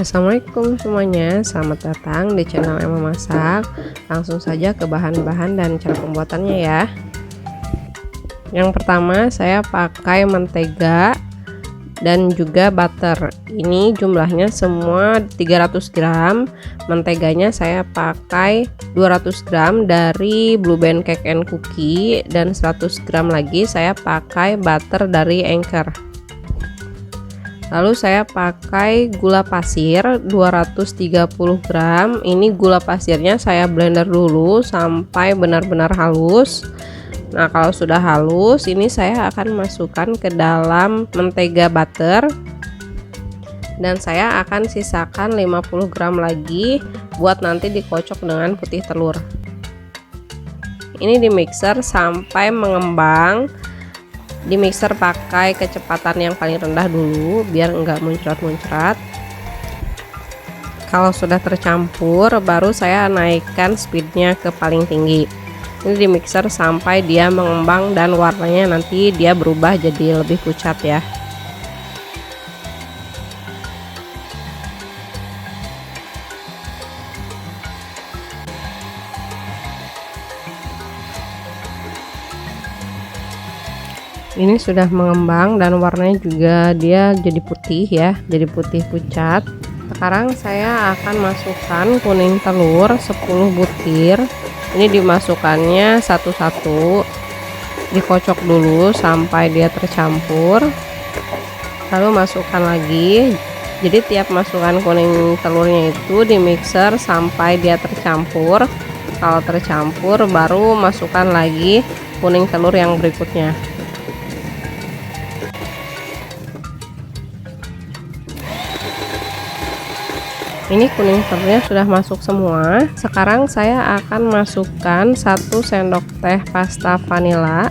Assalamualaikum semuanya, selamat datang di channel Emma Masak. Langsung saja ke bahan-bahan dan cara pembuatannya ya. Yang pertama saya pakai mentega dan juga butter. Ini jumlahnya semua 300 gram. Menteganya saya pakai 200 gram dari Blue Band Cake and Cookie, dan 100 gram lagi saya pakai butter dari Anchor. Lalu saya pakai gula pasir 230 gram. Ini gula pasirnya saya blender dulu sampai benar-benar halus. Nah, kalau sudah halus, ini saya akan masukkan ke dalam mentega butter. Dan saya akan sisakan 50 gram lagi buat nanti dikocok dengan putih telur. Ini di mixer sampai mengembang. Di mixer pakai kecepatan yang paling rendah dulu biar enggak muncrat-muncrat. Kalau sudah tercampur, baru saya naikkan speednya ke paling tinggi. Ini di mixer sampai dia mengembang dan warnanya nanti dia berubah jadi lebih pucat ya. Ini sudah mengembang dan warnanya juga dia jadi putih ya, jadi putih pucat. Sekarang saya akan masukkan kuning telur 10 butir. Ini dimasukkannya satu-satu, dikocok dulu sampai dia tercampur, lalu masukkan lagi. Jadi tiap masukkan kuning telurnya itu di mixer sampai dia tercampur. Kalau tercampur baru masukkan lagi kuning telur yang berikutnya. Ini kuning telurnya sudah masuk semua. Sekarang saya akan masukkan 1 sendok teh pasta vanila.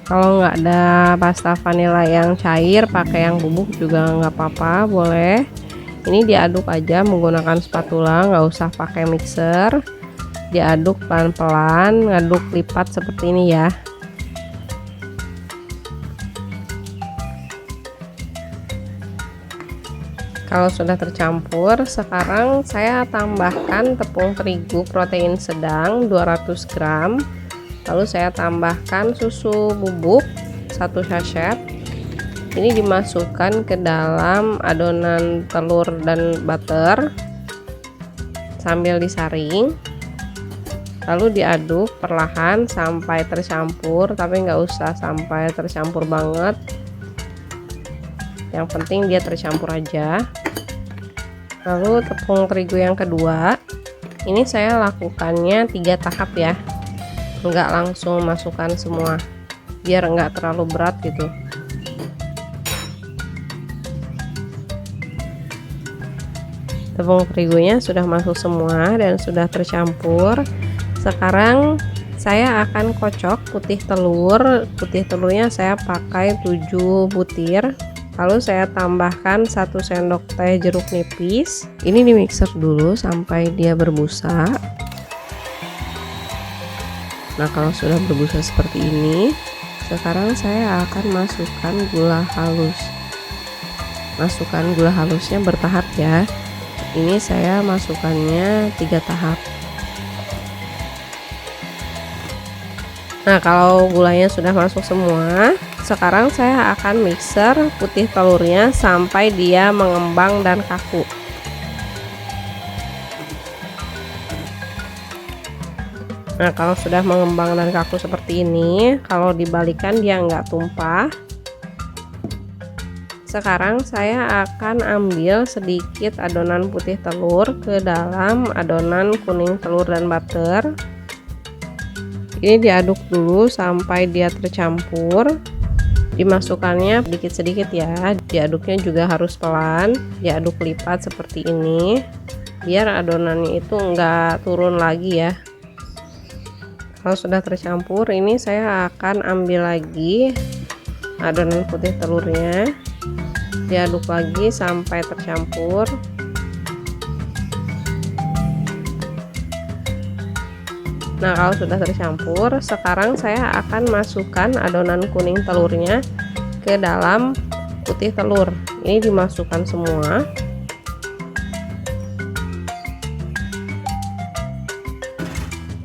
Kalau nggak ada pasta vanila yang cair, pakai yang bubuk juga nggak apa-apa, boleh. Ini diaduk aja menggunakan spatula, nggak usah pakai mixer. Diaduk pelan-pelan, ngaduk lipat seperti ini ya. Kalau sudah tercampur, sekarang saya tambahkan tepung terigu protein sedang 200 gram. Lalu saya tambahkan susu bubuk 1 sachet. Ini dimasukkan ke dalam adonan telur dan butter sambil disaring. Lalu diaduk perlahan sampai tercampur, tapi nggak usah sampai tercampur banget. Yang penting dia tercampur aja. Lalu tepung terigu yang kedua, ini saya lakukannya 3 tahap ya, enggak langsung masukkan semua biar enggak terlalu berat gitu. Tepung terigunya sudah masuk semua dan sudah tercampur. Sekarang saya akan kocok putih telur. Putih telurnya saya pakai 7 butir. Lalu saya tambahkan 1 sendok teh jeruk nipis. Ini di mixer dulu sampai dia berbusa. Nah, kalau sudah berbusa seperti ini, sekarang saya akan masukkan gula halus. Masukkan gula halusnya bertahap ya. Ini saya masukkannya 3 tahap. Nah, kalau gulanya sudah masuk semua, sekarang saya akan mixer putih telurnya sampai dia mengembang dan kaku. Nah, kalau sudah mengembang dan kaku seperti ini, kalau dibalikan dia nggak tumpah. Sekarang saya akan ambil sedikit adonan putih telur ke dalam adonan kuning telur dan butter. Ini diaduk dulu sampai dia tercampur. Dimasukkannya sedikit-sedikit ya. Diaduknya juga harus pelan. Diaduk lipat seperti ini biar adonannya itu enggak turun lagi ya. Kalau sudah tercampur, ini saya akan ambil lagi adonan putih telurnya. Diaduk lagi sampai tercampur. Nah, kalau sudah tercampur, sekarang saya akan masukkan adonan kuning telurnya ke dalam putih telur. Ini dimasukkan semua.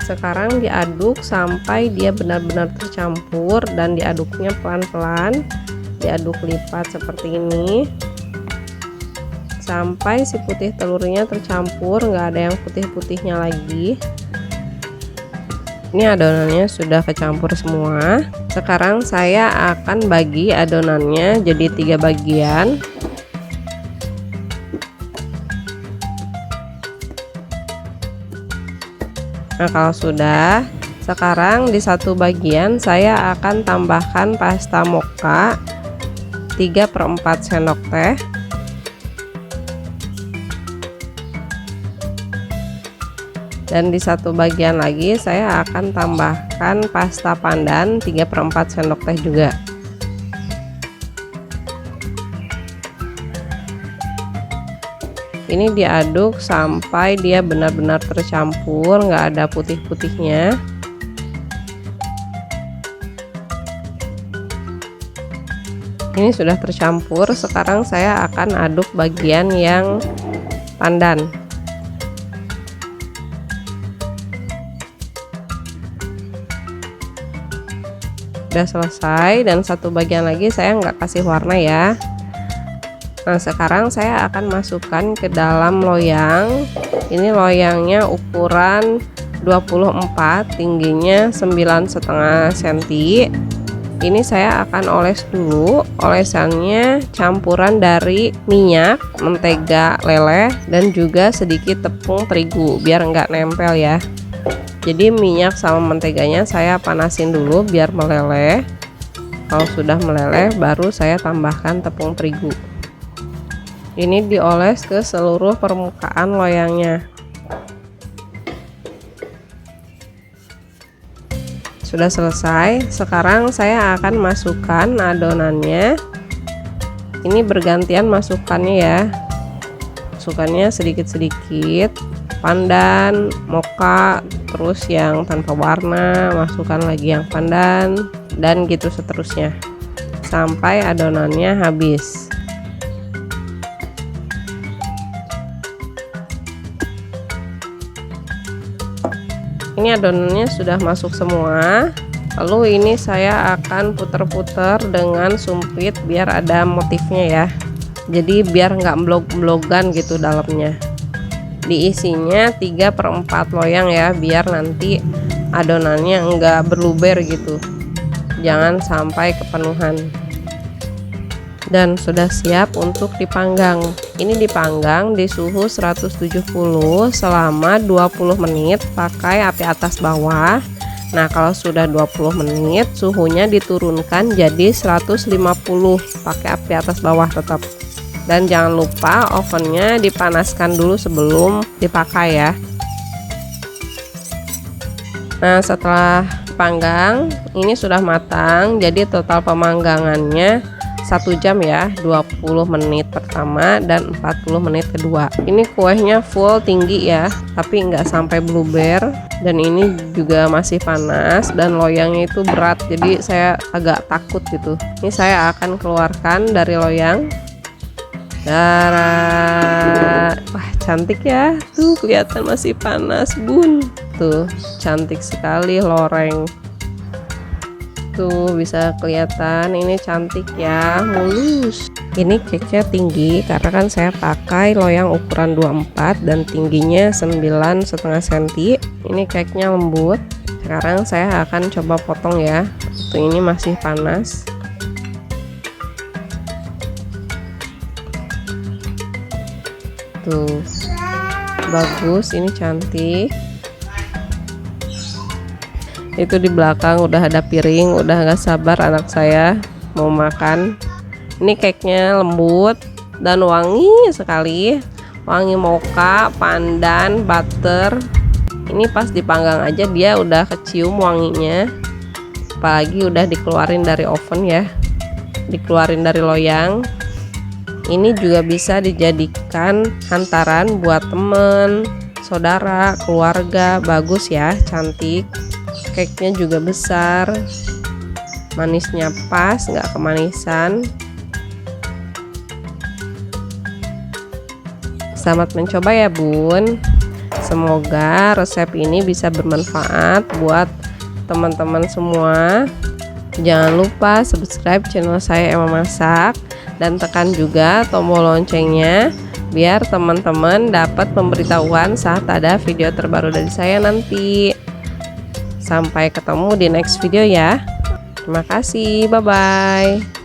sekarang diaduk sampai dia benar-benar tercampur, dan diaduknya pelan-pelan, diaduk lipat seperti ini sampai si putih telurnya tercampur, nggak ada yang putih-putihnya lagi. Ini adonannya sudah kecampur semua. Sekarang saya akan bagi adonannya jadi 3 bagian. Nah, kalau sudah, sekarang di satu bagian saya akan tambahkan pasta mocha 3/4 sendok teh. Dan di satu bagian lagi saya akan tambahkan pasta pandan 3/4 sendok teh juga. Ini diaduk sampai dia benar-benar tercampur, nggak ada putih-putihnya. Ini sudah tercampur. Sekarang saya akan aduk bagian yang pandan. Udah selesai, dan satu bagian lagi saya nggak kasih warna ya. Nah, sekarang saya akan masukkan ke dalam loyang. Ini loyangnya ukuran 24, tingginya 9,5 cm. Ini saya akan oles dulu. Olesannya campuran dari minyak, mentega leleh, dan juga sedikit tepung terigu biar nggak nempel ya. Jadi minyak sama menteganya saya panasin dulu biar meleleh. Kalau sudah meleleh baru saya tambahkan tepung terigu. Ini dioles ke seluruh permukaan loyangnya. Sudah selesai. Sekarang saya akan masukkan adonannya. Ini bergantian masukkannya ya. Masukkannya sedikit-sedikit. Pandan, mocha, terus yang tanpa warna, masukkan lagi yang pandan, dan gitu seterusnya sampai adonannya habis. Ini adonannya sudah masuk semua. Lalu ini saya akan puter-puter dengan sumpit biar ada motifnya ya. Jadi biar nggak blog-blogan gitu dalamnya. Diisinya 3/4 loyang ya, biar nanti adonannya enggak berluber gitu, jangan sampai kepenuhan. Dan sudah siap untuk dipanggang. Ini dipanggang di suhu 170 selama 20 menit pakai api atas bawah. Nah, kalau sudah 20 menit suhunya diturunkan jadi 150 pakai api atas bawah tetap. Dan jangan lupa ovennya dipanaskan dulu sebelum dipakai ya. Nah, setelah panggang ini sudah matang, jadi total pemanggangannya 1 jam ya, 20 menit pertama dan 40 menit kedua. Ini kuehnya full tinggi ya, tapi nggak sampai blueberry, dan ini juga masih panas dan loyangnya itu berat, jadi saya agak takut gitu. Ini saya akan keluarkan dari loyang. Wah, cantik ya, tuh kelihatan masih panas bun, tuh cantik sekali loreng, tuh bisa kelihatan. Ini cantik ya, mulus. Ini cake-nya tinggi karena kan saya pakai loyang ukuran 24 dan tingginya 9,5 cm. Ini cake-nya lembut. Sekarang saya akan coba potong ya, tuh ini masih panas. Tuh bagus, ini cantik. Itu di belakang udah ada piring, udah gak sabar anak saya mau makan. Ini cake-nya lembut dan wangi sekali, wangi mocha, pandan, butter. Ini pas dipanggang aja dia udah kecium wanginya, apalagi udah dikeluarin dari oven ya, dikeluarin dari loyang. Ini juga bisa dijadikan hantaran buat temen, saudara, keluarga. Bagus ya, cantik. Cake-nya juga besar, manisnya pas, nggak kemanisan. Selamat mencoba ya bun. Semoga resep ini bisa bermanfaat buat teman-teman semua. Jangan lupa subscribe channel saya Emma Masak dan tekan juga tombol loncengnya biar teman-teman dapat pemberitahuan saat ada video terbaru dari saya nanti. Sampai ketemu di next video ya. Terima kasih, bye bye.